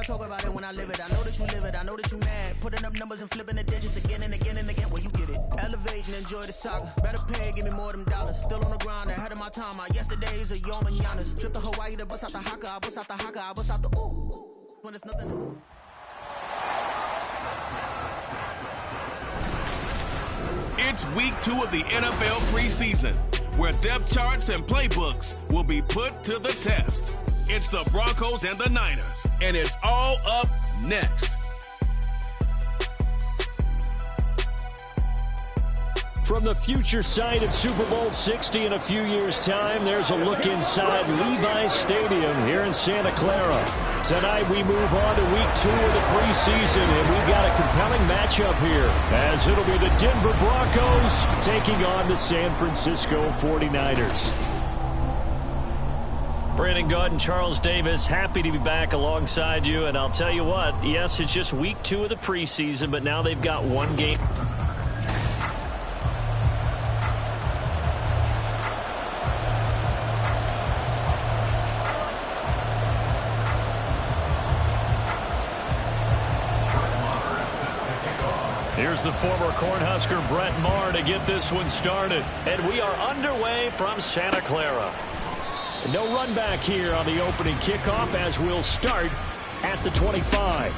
talk about it when I live it. I know that you live it. I know that you mad. Putting up numbers and flipping the digits again and again and again. Well, you get it. Elevate and enjoy the saga. Better pay, give me more than dollars. Still on the ground, ahead of my time. My yesterdays are your mananas. Trip to Hawaii to bust out the haka. I bust out the haka. I bust out the ooh. When it's nothing. It's week 2 of the NFL preseason, where depth charts and playbooks will be put to the test. It's the Broncos and the Niners, and it's all up next. From the future site of Super Bowl 60 in a few years' time, there's a look inside Levi's Stadium here in Santa Clara. Tonight we move on to week 2 of the preseason, and we've got a compelling matchup here, as it'll be the Denver Broncos taking on the San Francisco 49ers. Brandon Gaunt and Charles Davis, happy to be back alongside you, and I'll tell you what, yes, it's just week 2 of the preseason, but now they've got one game. Here's the former Cornhusker Brett Maher to get this one started. And we are underway from Santa Clara. No run back here on the opening kickoff as we'll start at the 25.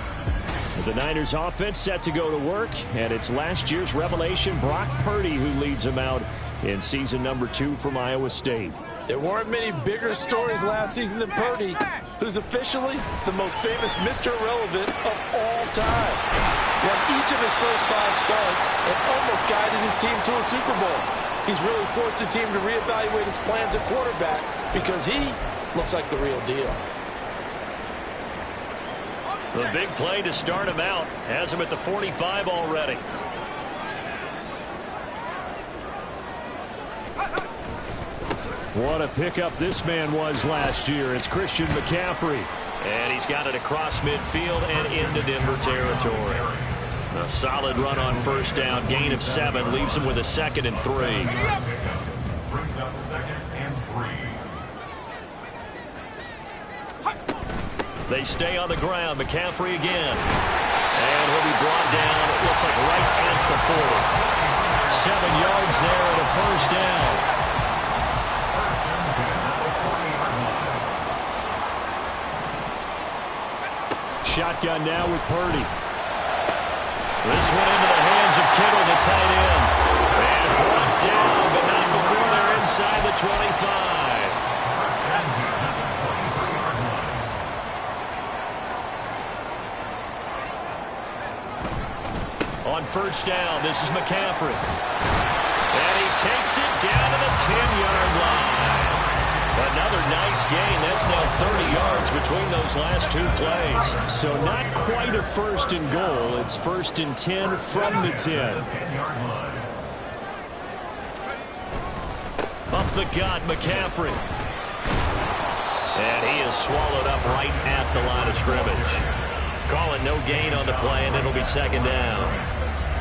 The Niners offense set to go to work, and it's last year's revelation Brock Purdy who leads them out in season number 2 from Iowa State. There weren't many bigger stories last season than Purdy, who's officially the most famous Mr. Irrelevant of all time. Won each of his first 5 starts and almost guided his team to a Super Bowl. He's really forced the team to reevaluate its plans at quarterback because he looks like the real deal. The big play to start him out has him at the 45 already. What a pickup this man was last year. It's Christian McCaffrey. And he's got it across midfield and into Denver territory. A solid run on first down. Gain of 7 leaves him with a 2nd and 3. Brings up 2nd and 3. They stay on the ground. McCaffrey again. And he'll be brought down, it looks like right at the 40. 7 yards there and a first down. Shotgun now with Purdy. This one into the hands of Kittle, the tight end. And brought down, but not before they're inside the 25. On first down, this is McCaffrey. And he takes it down to the 10-yard line. Another nice gain. That's now 30 yards between those last 2 plays. So not quite a 1st and goal. It's 1st and 10 from the 10. Up the gut, McCaffrey. And he is swallowed up right at the line of scrimmage. Calling no gain on the play, and it'll be 2nd down.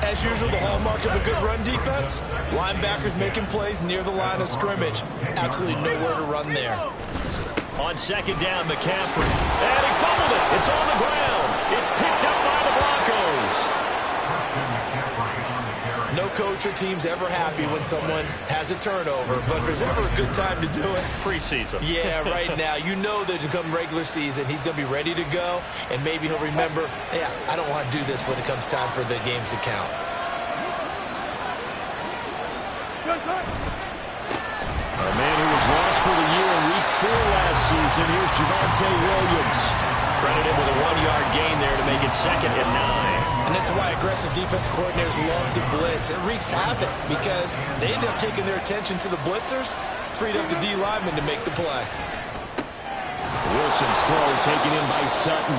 As usual, the hallmark of a good run defense, linebackers making plays near the line of scrimmage. Absolutely nowhere to run there. On 2nd down, McCaffrey. And he fumbled it. It's on the ground. It's picked up by the Broncos. No coach or team's ever happy when someone has a turnover, but if there's ever a good time to do it, preseason. Yeah, right now. You know that come regular season, he's going to be ready to go, and maybe he'll remember, yeah, I don't want to do this when it comes time for the games to count. A man who was lost for the year in week 4 last season. Here's Javonte Williams. Credited with a 1-yard gain there to make it 2nd and 9. And this is why aggressive defensive coordinators love to blitz. It wreaks havoc because they end up taking their attention to the blitzers, freed up the D lineman to make the play. Wilson's throw taken in by Sutton.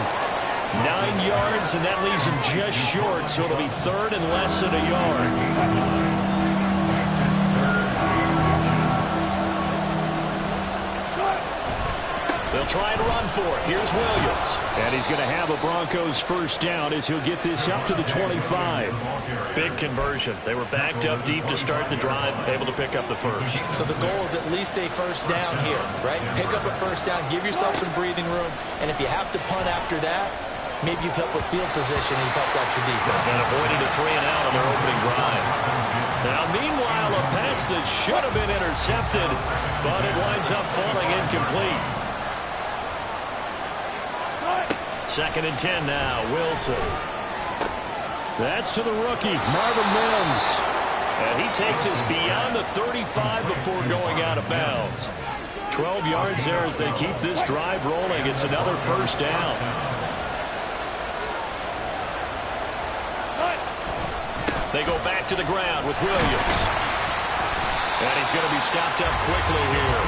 9 yards, and that leaves him just short, so it'll be 3rd and less than a yard. They'll try and run for it. Here's Williams. And he's going to have a Broncos first down as he'll get this up to the 25. Big conversion. They were backed up deep to start the drive, able to pick up the first. So the goal is at least a first down here, right? Pick up a first down, give yourself some breathing room, and if you have to punt after that, Maybe you've helped with field position and you've helped out your defense. And avoided a 3-and-out on their opening drive. Now, meanwhile, a pass that should have been intercepted, but it winds up falling incomplete. 2nd and 10 now, Wilson. That's to the rookie, Marvin Mims. And he takes us beyond the 35 before going out of bounds. 12 yards there as they keep this drive rolling. It's another first down. They go back to the ground with Williams. And he's going to be stopped up quickly here.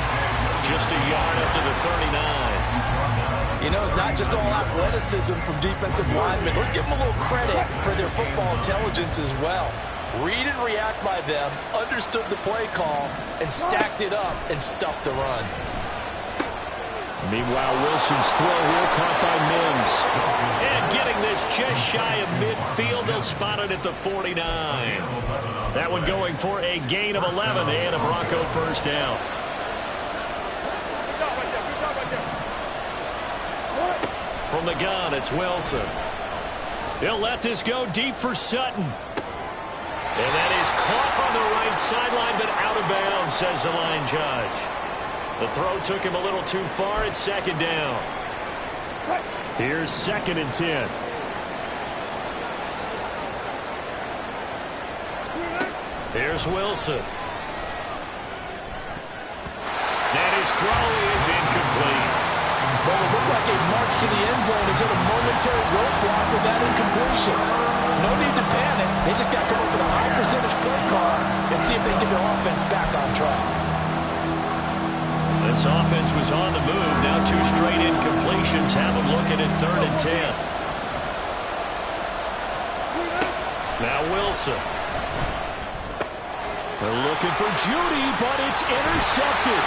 Just a yard up to the 39. You know, it's not just all athleticism from defensive linemen. Let's give them a little credit for their football intelligence as well. Read and react by them, understood the play call, and stacked it up and stuffed the run. Meanwhile, Wilson's throw here caught by Mims. And getting this just shy of midfield, they'll spot it at the 49. That one going for a gain of 11 and a Bronco first down. From the gun, it's Wilson. He'll let this go deep for Sutton. And that is caught on the right sideline, but out of bounds, says the line judge. The throw took him a little too far. It's 2nd down. Here's 2nd and 10. Here's Wilson. And his throw is incomplete. But it looked like a march to the end zone is in a momentary roadblock with that incompletion. No need to panic. They just got to come up with a high percentage play call and see if they can get their offense back on track. This offense was on the move. Now 2 straight incompletions have them looking at 3rd and 10. Now Wilson. They're looking for Judy, but it's intercepted.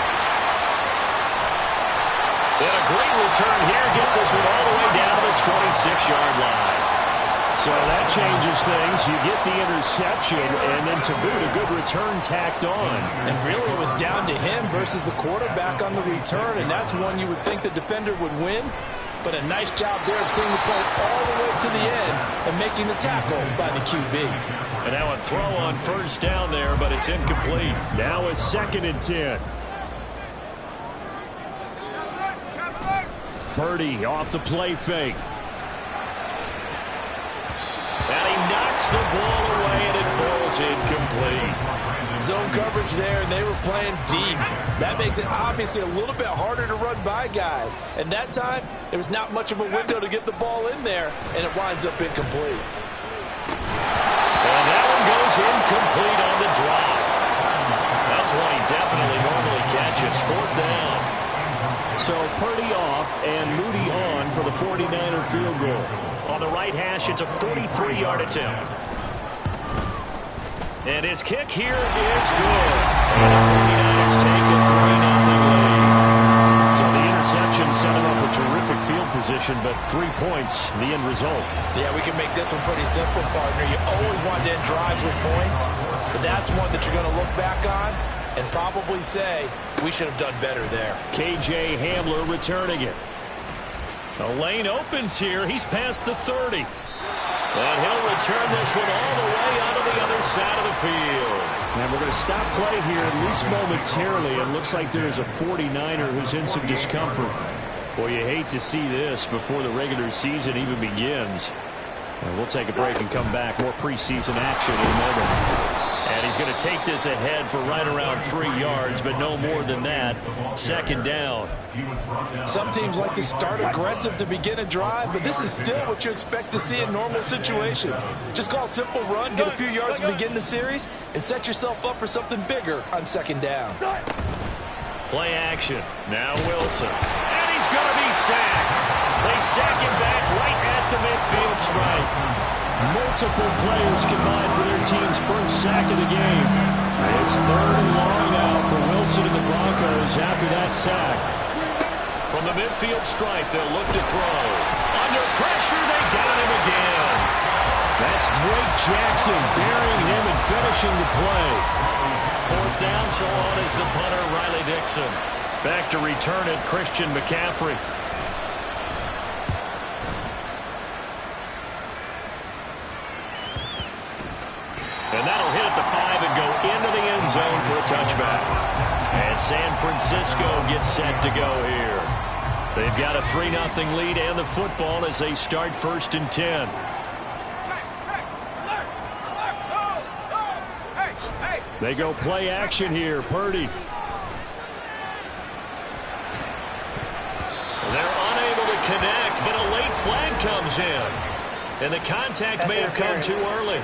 And a great return here gets us all the way down to the 26-yard line. So that changes things. You get the interception, and then to boot, a good return tacked on. And really it was down to him versus the quarterback on the return, and that's one you would think the defender would win. But a nice job there of seeing the play all the way to the end and making the tackle by the QB. And now a throw on first down there, but it's incomplete. Now it's 2nd and 10. Purdy off the play fake. And he knocks the ball away, and it falls incomplete. Zone coverage there, and they were playing deep. That makes it obviously a little bit harder to run by guys. And that time, there was not much of a window to get the ball in there, and it winds up incomplete. And that one goes incomplete on the drop. That's one he definitely normally catches. 4th down. So Purdy off and Moody on for the 49er field goal. On the right hash, it's a 43-yard attempt. And his kick here is good. And the 49ers take a 3-0 lead. So the interception set him up a terrific field position, but 3 points, the end result. Yeah, we can make this one pretty simple, partner. You always want to end drives with points, but that's one that you're going to look back on and probably say, we should have done better there. KJ Hamler returning it. The lane opens here. He's past the 30. And he'll return this one all the way out of the other side of the field. And we're going to stop play here, at least momentarily. It looks like there's a 49er who's in some discomfort. Boy, you hate to see this before the regular season even begins. And we'll take a break and come back. More preseason action in a moment. And he's going to take this ahead for right around 3 yards, but no more than that. 2nd down. Some teams like to start aggressive to begin a drive, but this is still what you expect to see in normal situations. Just call a simple run, get a few yards to begin the series, and set yourself up for something bigger on 2nd down. Play action. Now Wilson. And he's going to be sacked. They sack him back right at the midfield stripe. Multiple players combined for their team's first sack of the game. It's 3rd and long now for Wilson and the Broncos after that sack. From the midfield stripe, they'll look to throw. Under pressure, they got him again. That's Drake Jackson burying him and finishing the play. 4th down, so on is the punter, Riley Dixon. Back to return it, Christian McCaffrey. zone for a touchback. And San Francisco gets set to go here. They've got a 3-0 lead and the football as they start 1st and 10. They go play action here. Purdy. They're unable to connect, but a late flag comes in. And the contact may have come too early.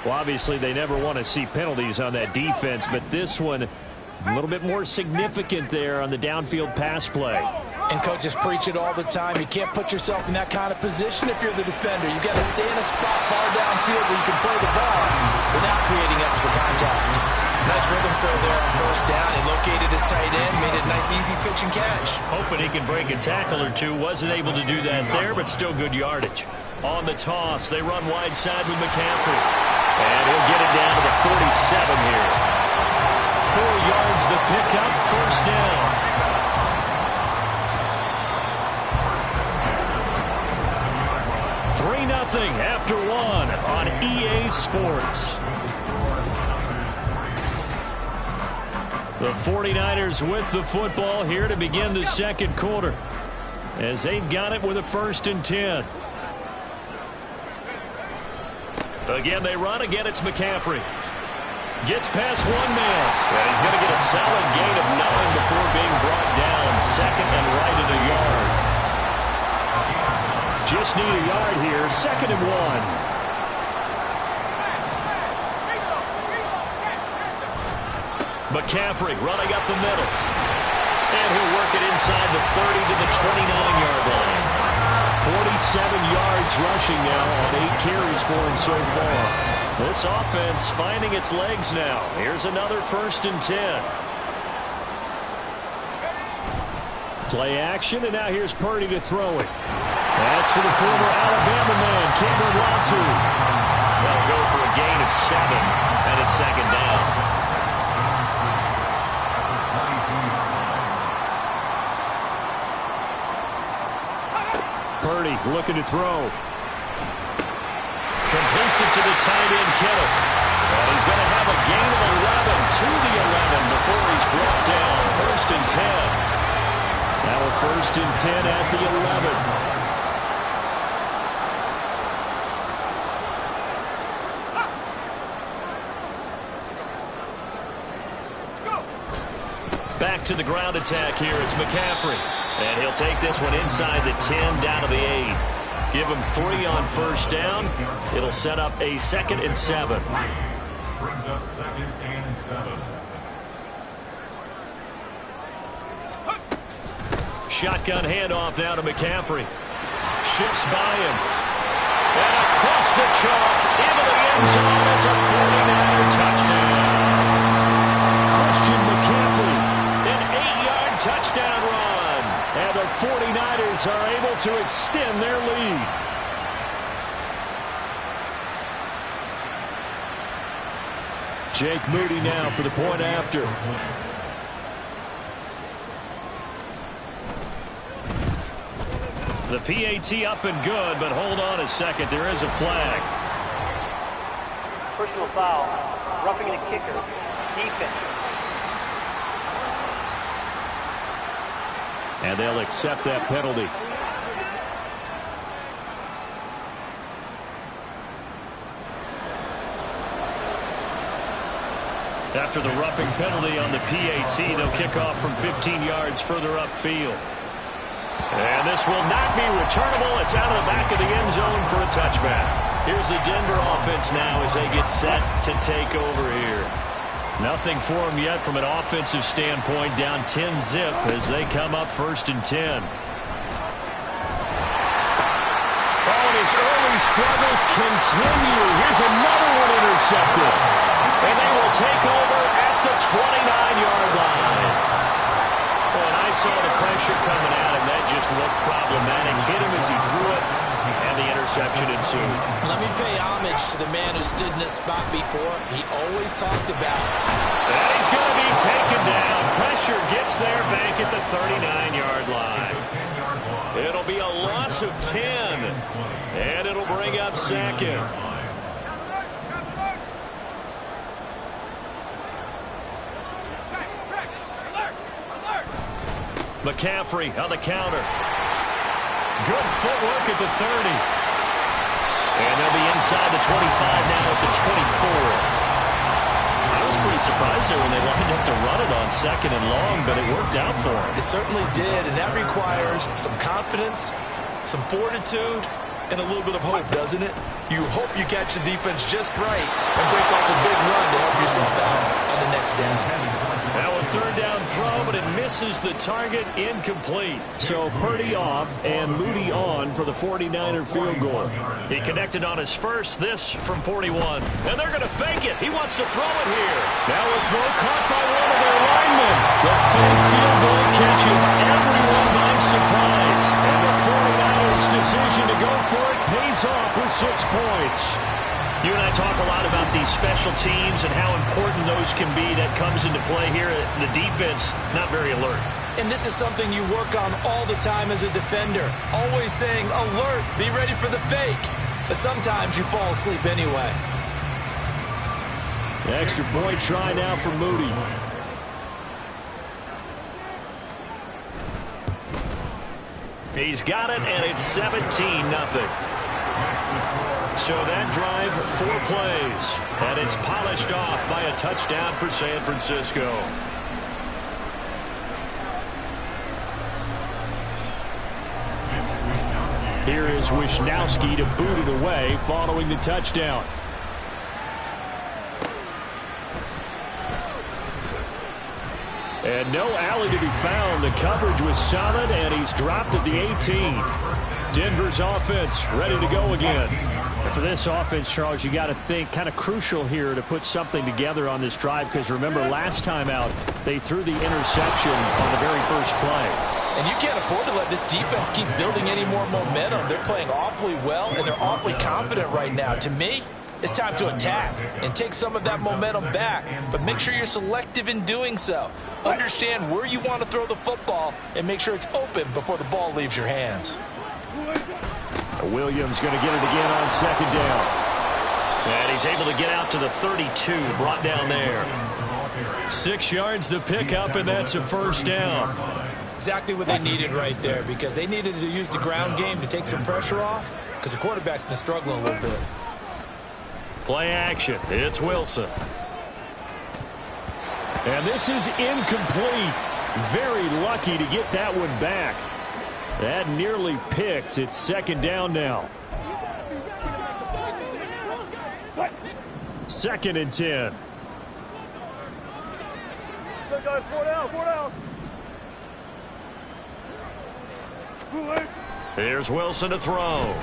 Well, obviously, they never want to see penalties on that defense, but this one a little bit more significant there on the downfield pass play. And coaches preach it all the time. You can't put yourself in that kind of position if you're the defender. You've got to stay in a spot far downfield where you can play the ball without creating extra contact. Nice rhythm throw there on 1st down. He located his tight end, made it a nice, easy pitch and catch. Hoping he can break a tackle or two. Wasn't able to do that there, but still good yardage. On the toss, they run wide side with McCaffrey. And he'll get it down to the 47 here. 4 yards the pickup, 1st down. Nothing after 1 on EA Sports. The 49ers with the football here to begin the 2nd quarter as they've got it with a 1st and 10. Again, they run. Again, it's McCaffrey. Gets past 1 man. And he's going to get a solid gain of 9 before being brought down. 2nd and right at a yard. Just need a yard here. 2nd and 1. McCaffrey running up the middle. And he'll work it inside the 30 to the 29-yard line. 47 yards rushing now on 8 carries for him so far. This offense finding its legs now. Here's another 1st and 10. Play action, and now here's Purdy to throw it. That's for the former Alabama man, Cameron Latu. They'll go for a gain of 7, and it's 2nd down. Purdy looking to throw. Completes it to the tight end, Kittle. And he's going to have a gain of 11 to the 11 before he's brought down. 1st and 10. Now a 1st and 10 at the 11. Back to the ground attack here. It's McCaffrey. And he'll take this one inside the 10 down to the 8. Give him 3 on 1st down. It'll set up a 2nd and 7. Brings up 2nd and 7. Shotgun handoff now to McCaffrey. Shifts by him. And across the chalk into the end zone. It's a 49er touchdown. Christian McCaffrey. An 8-yard touchdown run. And the 49ers are able to extend their lead. Jake Moody now for the point after. The PAT up and good, but hold on a second. There is a flag. Personal foul. Roughing the kicker. Defense. And they'll accept that penalty. After the roughing penalty on the PAT, they'll kick off from 15 yards further upfield. And this will not be returnable. It's out of the back of the end zone for a touchback. Here's the Denver offense now as they get set to take over here. Nothing for them yet from an offensive standpoint. Down 10-zip as they come up 1st and 10. Oh, and his early struggles continue. Here's another one intercepted. And they will take over at the 29-yard line. Well, and I saw the pressure coming at him. That just looked problematic. Hit him as he threw it, and the interception ensued. Let me pay homage to the man who stood in this spot before. He always talked about it. And he's going to be taken down. Pressure gets there back at the 39-yard line. It'll be a loss of 10, and it'll bring up 2nd. McCaffrey on the counter. Good footwork at the 30. And they'll be inside the 25 now at the 24. I was pretty surprised there when they lined up to run it on 2nd and long, but it worked out for them. It certainly did, and that requires some confidence, some fortitude, and a little bit of hope, doesn't it? You hope you catch the defense just right and break off a big run to help yourself out on the next down. Now a 3rd down throw, but it misses the target, incomplete. So Purdy off and Moody on for the 49er field goal. He connected on his first, this from 41. And they're going to fake it. He wants to throw it here. Now a throw caught by one of their linemen. The fake field goal catches everyone by surprise. And the 49ers' decision to go for it pays off with 6 points. You and I talk a lot about these special teams and how important those can be. That comes into play here. The defense, not very alert. And this is something you work on all the time as a defender. Always saying, alert, be ready for the fake. But sometimes you fall asleep anyway. The extra point try now for Moody. He's got it, and it's 17-0. So that drive, 4 plays, and it's polished off by a touchdown for San Francisco. Here is Wisnowski to boot it away following the touchdown. And no alley to be found. The coverage was solid, and he's dropped at the 18. Denver's offense ready to go again. For this offense, Charles, you got to think kind of crucial here to put something together on this drive, because remember last time out they threw the interception on the very first play. And you can't afford to let this defense keep building any more momentum. They're playing awfully well, and they're awfully confident right now. To me, it's time to attack and take some of that momentum back, but make sure you're selective in doing so. Understand where you want to throw the football and make sure it's open before the ball leaves your hands. Williams going to get it again on 2nd down. And he's able to get out to the 32, brought down there. 6 yards the pickup, and that's a 1st down. Exactly what they needed right there, because they needed to use the ground game to take some pressure off, because the quarterback's been struggling a little bit. Play action. It's Wilson. And this is incomplete. Very lucky to get that one back. That nearly picked. It's 2nd down now. 2nd and 10. 4 down. Here's Wilson to throw.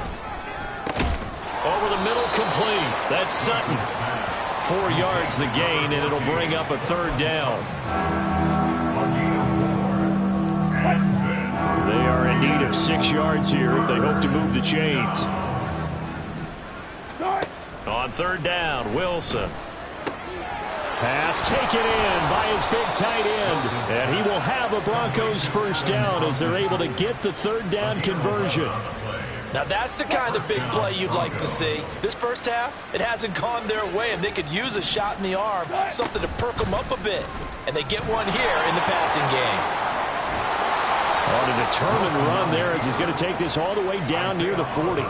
Over the middle, complete. That's Sutton. 4 yards the gain, and it'll bring up a 3rd down. They are in need of 6 yards here if they hope to move the chains. On 3rd down, Wilson. Pass taken in by his big tight end. And he will have a Broncos 1st down as they're able to get the 3rd down conversion. Now that's the kind of big play you'd like to see. This first half, it hasn't gone their way, and they could use a shot in the arm, something to perk them up a bit. And they get one here in the passing game. On a determined run there as he's going to take this all the way down near the 40.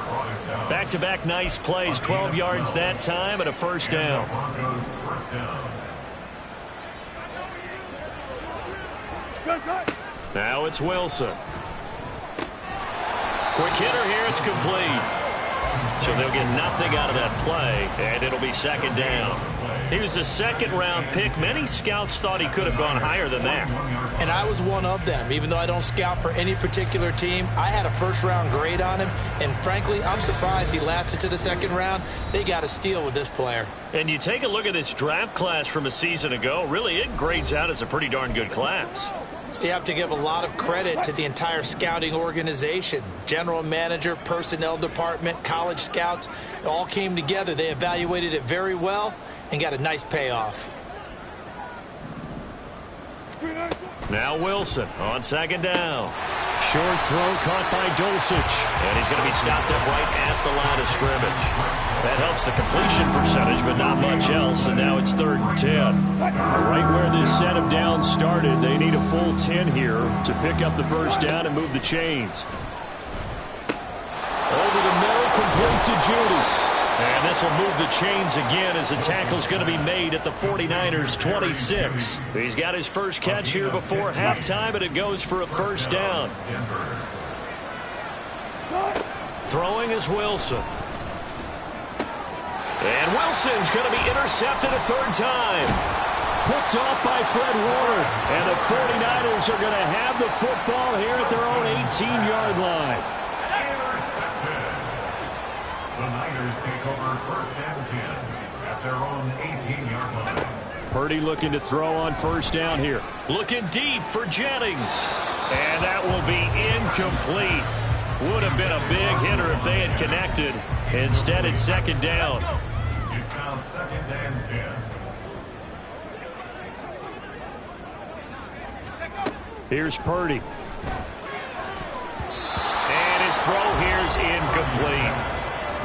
Back-to-back nice plays, 12 yards that time and a 1st down. Now it's Wilson. Quick hitter here, it's complete. So they'll get nothing out of that play, and it'll be 2nd down. He was a 2nd-round pick. Many scouts thought he could have gone higher than that. And I was one of them. Even though I don't scout for any particular team, I had a 1st-round grade on him, and frankly, I'm surprised he lasted to the 2nd round. They got a steal with this player. And you take a look at this draft class from a season ago, really it grades out as a pretty darn good class. So you have to give a lot of credit to the entire scouting organization. General manager, personnel department, college scouts, it all came together. They evaluated it very well and got a nice payoff. Now Wilson on 2nd down. Short throw caught by Dulcich. And he's going to be stopped up right at the line of scrimmage. That helps the completion percentage, but not much else, and now it's 3rd and 10. Right where this set of downs started, they need a full 10 here to pick up the first down and move the chains. Over the middle, complete to Judy. And this will move the chains again as the tackle's going to be made at the 49ers' 26. He's got his first catch here before halftime, and it goes for a first down. Throwing is Wilson. And Wilson's going to be intercepted a 3rd time. Picked off by Fred Warner. And the 49ers are going to have the football here at their own 18-yard line. The Niners take over 1st and 10 at their own 18-yard line. Purdy looking to throw on first down here. Looking deep for Jennings. And that will be incomplete. Would have been a big hitter if they had connected. Instead, it's 2nd down. It's now 2nd and 10. Here's Purdy. And his throw here's incomplete.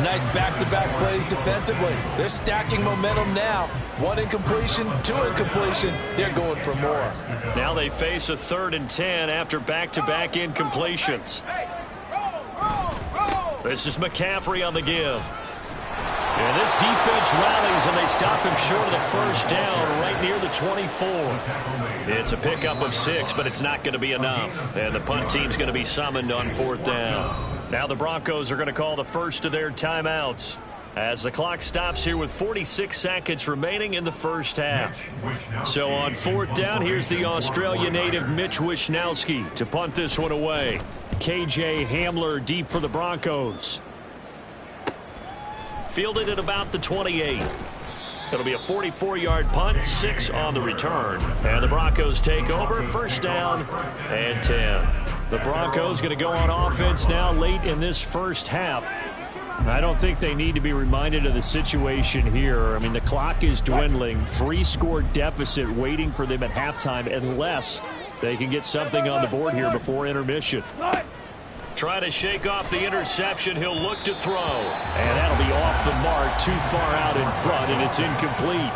Nice back-to-back plays defensively. They're stacking momentum now. 1 incompletion, 2 incompletion. They're going for more. Now they face a 3rd and 10 after back-to-back incompletions. This is McCaffrey on the give. And this defense rallies, and they stop him short of the first down right near the 24. It's a pickup of 6, but it's not going to be enough. And the punt team's going to be summoned on 4th down. Now the Broncos are going to call the first of their timeouts as the clock stops here with 46 seconds remaining in the first half. So on 4th down, here's the Australia native Mitch Wishnowsky to punt this one away. KJ Hamler deep for the Broncos. Fielded at about the 28. It'll be a 44-yard punt, 6 on the return. And the Broncos take over, 1st down and 10. The Broncos going to go on offense now late in this first half. I don't think they need to be reminded of the situation here. I mean, the clock is dwindling. 3-score deficit waiting for them at halftime unless they can get something on the board here before intermission. Try to shake off the interception. He'll look to throw. And that'll be off the mark, too far out in front, and it's incomplete.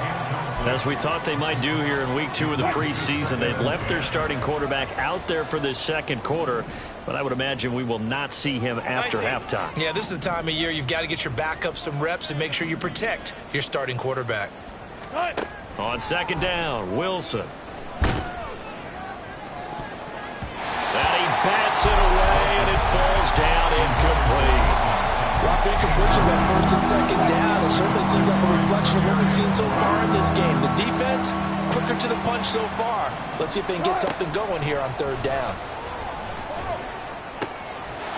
As we thought they might do here in week 2 of the preseason, they've left their starting quarterback out there for this 2nd quarter, but I would imagine we will not see him after halftime. Yeah, this is the time of year you've got to get your backup some reps and make sure you protect your starting quarterback. On 2nd down, Wilson. And he bats it away, and it falls down incomplete. Rough incompletions on 1st and 2nd down. It certainly seems like a reflection of what we've seen so far in this game. The defense, quicker to the punch so far. Let's see if they can get something going here on 3rd down.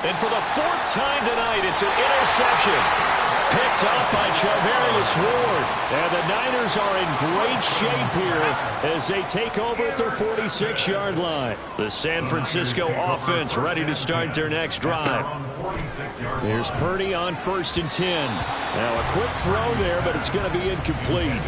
And for the 4th time tonight, it's an interception. Picked up by Charvarius Ward. And the Niners are in great shape here as they take over at their 46-yard line. The San Francisco offense ready to start their next drive. There's Purdy on 1st and 10. Now a quick throw there, but it's going to be incomplete.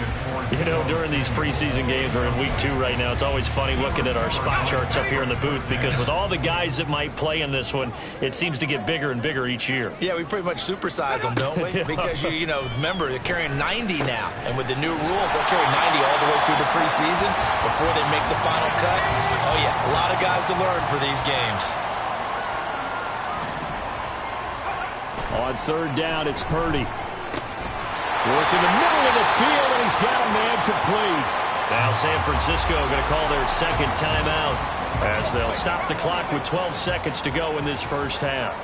You know, during these preseason games, we're in week 2 right now, it's always funny looking at our spot charts up here in the booth because with all the guys that might play in this one, it seems to get bigger and bigger each year. Yeah, we pretty much supersize them, don't we? Because, you know, remember, they're carrying 90 now. And with the new rules, they'll carry 90 all the way through the preseason before they make the final cut. Oh, yeah, a lot of guys to learn for these games. On 3rd down, it's Purdy. Working the middle of the field, and he's got a man complete. Now San Francisco going to call their 2nd timeout as they'll stop the clock with 12 seconds to go in this first half.